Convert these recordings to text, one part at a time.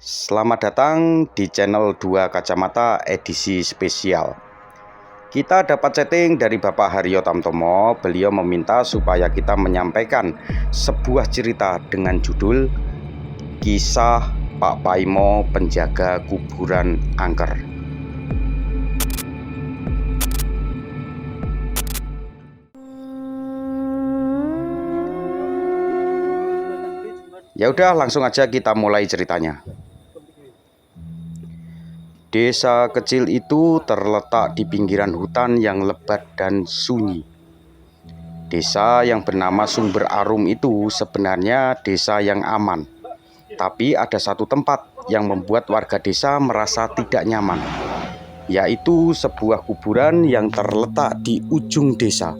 Selamat datang di channel 2 Kacamata edisi spesial. Kita dapat chatting dari Bapak Haryo Tamtomo. Beliau meminta supaya kita menyampaikan sebuah cerita dengan judul Kisah Pak Paimo Penjaga Kuburan Angker. Ya udah, langsung aja kita mulai ceritanya. Desa kecil itu terletak di pinggiran hutan yang lebat dan sunyi. Desa yang bernama Sumber Arum itu sebenarnya desa yang aman. Tapi ada satu tempat yang membuat warga desa merasa tidak nyaman, yaitu sebuah kuburan yang terletak di ujung desa.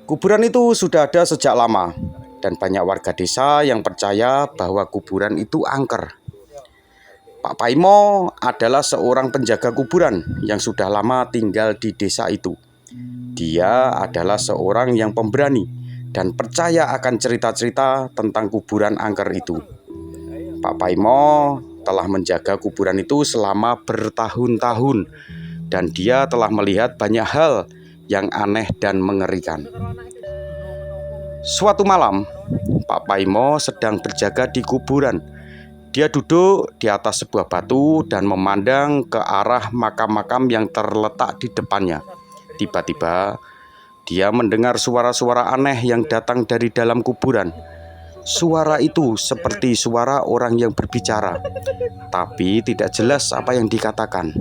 Kuburan itu sudah ada sejak lama, dan banyak warga desa yang percaya bahwa kuburan itu angker. Pak Paimo adalah seorang penjaga kuburan yang sudah lama tinggal di desa itu. Dia adalah seorang yang pemberani dan percaya akan cerita-cerita tentang kuburan angker itu. Pak Paimo telah menjaga kuburan itu selama bertahun-tahun, dan dia telah melihat banyak hal yang aneh dan mengerikan. Suatu malam, Pak Paimo sedang berjaga di kuburan. Dia duduk di atas sebuah batu dan memandang ke arah makam-makam yang terletak di depannya. Tiba-tiba, dia mendengar suara-suara aneh yang datang dari dalam kuburan. Suara itu seperti suara orang yang berbicara, tapi tidak jelas apa yang dikatakan.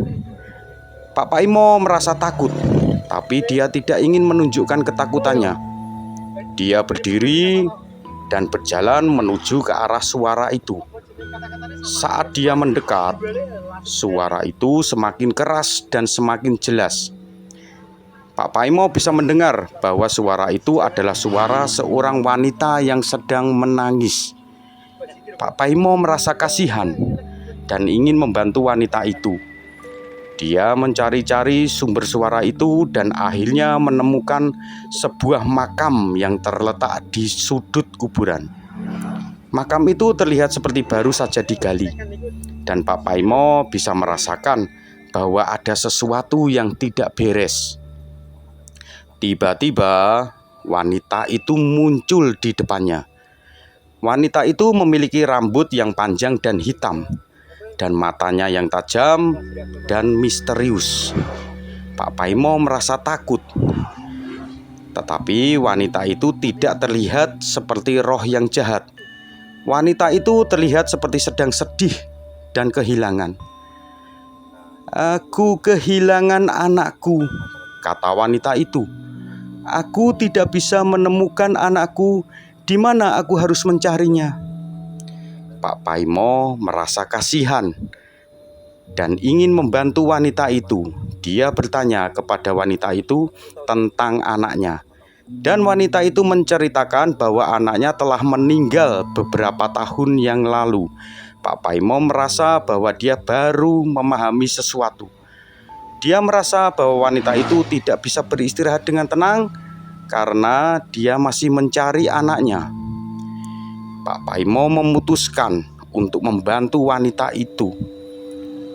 Pak Paimo merasa takut, tapi dia tidak ingin menunjukkan ketakutannya. Dia berdiri dan berjalan menuju ke arah suara itu. Saat dia mendekat, suara itu semakin keras dan semakin jelas. Pak Paimo bisa mendengar bahwa suara itu adalah suara seorang wanita yang sedang menangis. Pak Paimo merasa kasihan dan ingin membantu wanita itu. Dia mencari-cari sumber suara itu dan akhirnya menemukan sebuah makam yang terletak di sudut kuburan. Makam itu terlihat seperti baru saja digali, dan Pak Paimo bisa merasakan bahwa ada sesuatu yang tidak beres. Tiba-tiba wanita itu muncul di depannya. Wanita itu memiliki rambut yang panjang dan hitam, dan matanya yang tajam dan misterius. Pak Paimo merasa takut. Tetapi wanita itu tidak terlihat seperti roh yang jahat. Wanita itu terlihat seperti sedang sedih dan kehilangan. "Aku kehilangan anakku," kata wanita itu. "Aku tidak bisa menemukan anakku. Di mana aku harus mencarinya?" Pak Paimo merasa kasihan dan ingin membantu wanita itu. Dia bertanya kepada wanita itu tentang anaknya, dan wanita itu menceritakan bahwa anaknya telah meninggal beberapa tahun yang lalu. Pak Paimo merasa bahwa dia baru memahami sesuatu. Dia merasa bahwa wanita itu tidak bisa beristirahat dengan tenang karena dia masih mencari anaknya. Pak Paimo memutuskan untuk membantu wanita itu.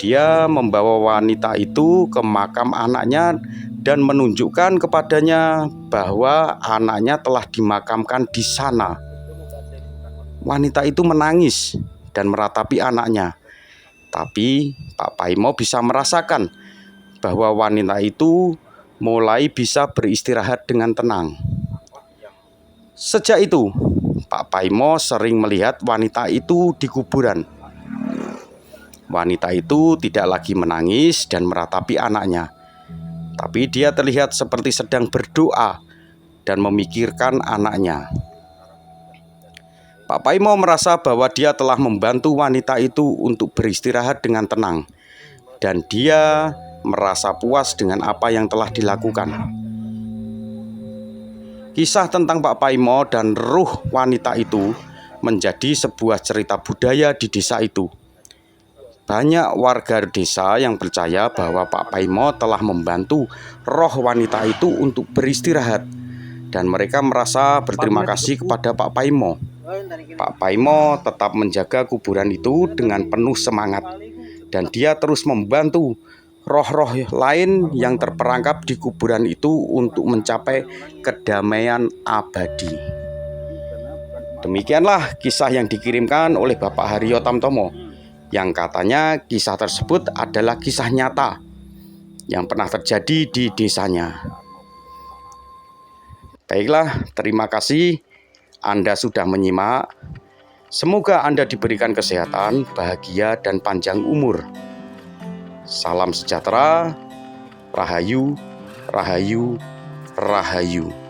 Dia membawa wanita itu ke makam anaknya dan menunjukkan kepadanya bahwa anaknya telah dimakamkan di sana. Wanita itu menangis dan meratapi anaknya. Tapi Pak Paimo bisa merasakan bahwa wanita itu mulai bisa beristirahat dengan tenang. Sejak itu, Pak Paimo sering melihat wanita itu di kuburan. Wanita itu tidak lagi menangis dan meratapi anaknya, tapi dia terlihat seperti sedang berdoa dan memikirkan anaknya. Pak Paimo merasa bahwa dia telah membantu wanita itu untuk beristirahat dengan tenang, dan dia merasa puas dengan apa yang telah dilakukan. Kisah tentang Pak Paimo dan ruh wanita itu menjadi sebuah cerita budaya di desa itu. Banyak warga desa yang percaya bahwa Pak Paimo telah membantu roh wanita itu untuk beristirahat, dan mereka merasa berterima kasih kepada Pak Paimo. Pak Paimo tetap menjaga kuburan itu dengan penuh semangat, dan dia terus membantu roh-roh lain yang terperangkap di kuburan itu untuk mencapai kedamaian abadi. Demikianlah kisah yang dikirimkan oleh Bapak Haryo Tamtomo, yang katanya kisah tersebut adalah kisah nyata yang pernah terjadi di desanya. Baiklah, terima kasih Anda sudah menyimak. Semoga Anda diberikan kesehatan, bahagia, dan panjang umur. Salam sejahtera, Rahayu, Rahayu, Rahayu.